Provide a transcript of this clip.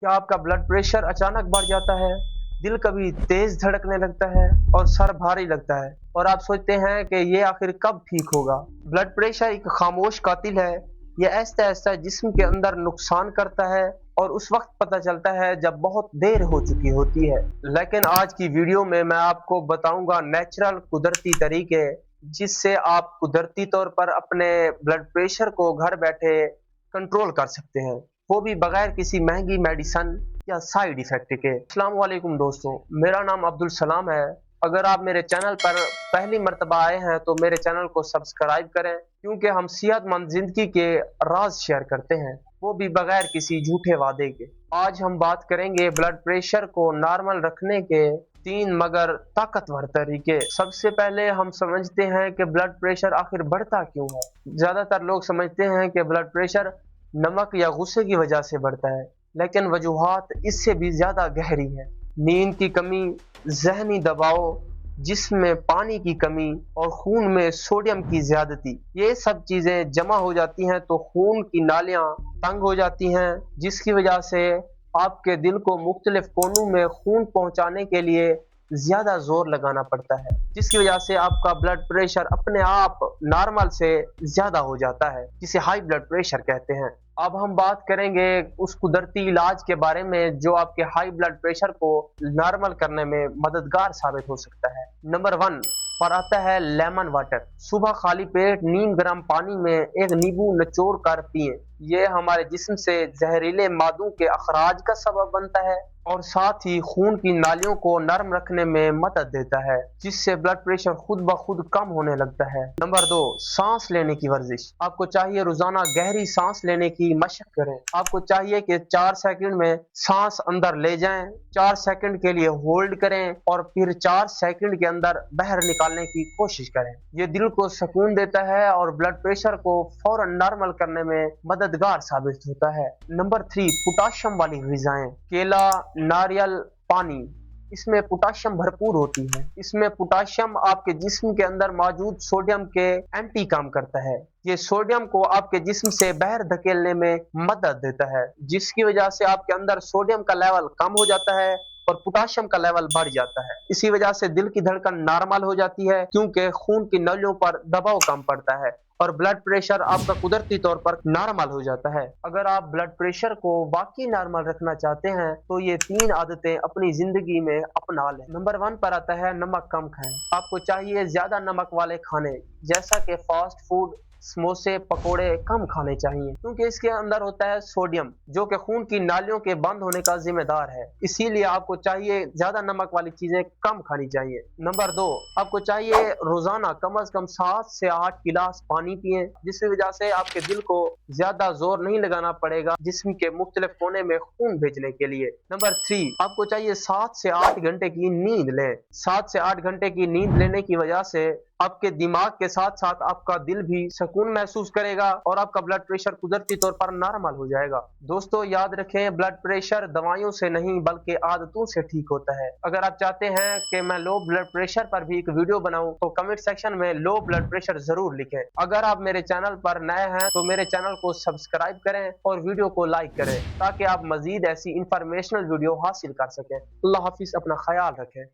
क्या आपका blood pressure अचानक बढ़ जाता है, दिल कभी तेज धड़कने लगता है और सर भारी लगता है और आप सोचते हैं कि ये आखिर कब ठीक होगा? ब्लड प्रेशर एक खामोश कातिल है। ये ऐसा जिस्म के अंदर नुकसान करता है और उस वक्त पता चलता है जब बहुत देर हो चुकी होती है। लेकिन आज की वीडियो में मैं आपको बताऊंगा नेचुरल कुदरती तरीके जिससे आप कुदरती तौर पर अपने ब्लड प्रेशर को घर बैठे कंट्रोल कर सकते हैं, वो भी बगैर किसी महंगी मेडिसन या साइड इफेक्ट के। अस्सलाम वालेकुम दोस्तों, मेरा नाम अब्दुल सलाम है। अगर आप मेरे चैनल पर पहली मर्तबा आए हैं तो मेरे चैनल को सब्सक्राइब करें, क्योंकि हम सेहतमंद जिंदगी के राज शेयर करते हैं, वो भी बगैर किसी झूठे वादे के। आज हम बात करेंगे ब्लड प्रेशर को नॉर्मल रखने के 3 मगर ताकतवर तरीके। सबसे पहले हम समझते हैं कि ब्लड प्रेशर आखिर बढ़ता क्यों है। ज्यादातर लोग समझते हैं कि ब्लड प्रेशर नमक या गुस्से की वजह से बढ़ता है, लेकिन वजूहात इससे भी ज्यादा गहरी है। नींद की कमी, जहनी दबाव, जिस्म में पानी की कमी और खून में सोडियम की ज्यादती, ये सब चीजें जमा हो जाती हैं तो खून की नालियां तंग हो जाती हैं, जिसकी वजह से आपके दिल को मुख्तलिफ कोनों में खून पहुंचाने के लिए ज्यादा जोर लगाना पड़ता है, जिसकी वजह से आपका ब्लड प्रेशर अपने आप नॉर्मल से ज्यादा हो जाता है, जिसे हाई ब्लड प्रेशर कहते हैं। अब हम बात करेंगे उस कुदरती इलाज के बारे में जो आपके हाई ब्लड प्रेशर को नॉर्मल करने में मददगार साबित हो सकता है। नंबर 1 पर आता है लेमन वाटर। सुबह खाली पेट नीम गर्म पानी में एक नींबू निचोड़ कर पिए। ये हमारे जिस्म से जहरीले मादों के अखराज का सबब बनता है और साथ ही खून की नालियों को नरम रखने में मदद देता है, जिससे ब्लड प्रेशर खुद ब खुद कम होने लगता है। नंबर 2 सांस लेने की वर्जिश। आपको चाहिए रोजाना गहरी सांस लेने की मशक करें। आपको चाहिए कि 4 सेकंड में सांस अंदर ले जाएं, 4 सेकंड के लिए होल्ड करें और फिर 4 सेकंड के अंदर बाहर निकालने की कोशिश करें। ये दिल को सुकून देता है और ब्लड प्रेशर को फौरन नॉर्मल करने में मददगार साबित होता है। नंबर 3 पोटाशियम वाली ग़िज़ाएं। केला, नारियल पानी, इसमें पोटाशियम भरपूर होती है। इसमें पोटाशियम आपके जिस्म के अंदर मौजूद सोडियम के एंटी काम करता है। ये सोडियम को आपके जिस्म से बाहर धकेलने में मदद देता है, जिसकी वजह से आपके अंदर सोडियम का लेवल कम हो जाता है और पोटाशियम का लेवल बढ़ जाता है। इसी वजह से दिल की धड़कन नॉर्मल हो जाती है, क्योंकि खून की नलियों पर दबाव कम पड़ता है और ब्लड प्रेशर आपका कुदरती तौर पर नॉर्मल हो जाता है। अगर आप ब्लड प्रेशर को बाकी नॉर्मल रखना चाहते हैं तो ये 3 आदतें अपनी जिंदगी में अपना लें। नंबर 1 पर आता है नमक कम खाएं। आपको चाहिए ज्यादा नमक वाले खाने जैसा कि फास्ट फूड, समोसे, पकोड़े कम खाने चाहिए, क्योंकि इसके अंदर होता है सोडियम, जो कि खून की नालियों के बंद होने का जिम्मेदार है। इसीलिए आपको चाहिए ज्यादा नमक वाली चीजें कम खानी चाहिए। नंबर 2 आपको चाहिए रोजाना कम से कम 7 से 8 गिलास पानी पिए, जिसकी वजह से आपके दिल को ज्यादा जोर नहीं लगाना पड़ेगा जिस्म के मुख्तलिफ कोने में खून भेजने के लिए। नंबर 3 आपको चाहिए 7 से 8 घंटे की नींद लें। 7 से 8 घंटे की नींद लेने की वजह से आपके दिमाग के साथ साथ आपका दिल भी सुकून महसूस करेगा और आपका ब्लड प्रेशर कुदरती तौर पर नॉर्मल हो जाएगा। दोस्तों याद रखें, ब्लड प्रेशर दवाइयों से नहीं बल्कि आदतों से ठीक होता है। अगर आप चाहते हैं कि मैं लो ब्लड प्रेशर पर भी एक वीडियो बनाऊं तो कमेंट सेक्शन में लो ब्लड प्रेशर जरूर लिखें। अगर आप मेरे चैनल पर नए हैं तो मेरे चैनल को सब्सक्राइब करें और वीडियो को लाइक करें, ताकि आप मजीद ऐसी इंफॉर्मेशनल वीडियो हासिल कर सकें। अल्लाह हाफिज, अपना ख्याल रखें।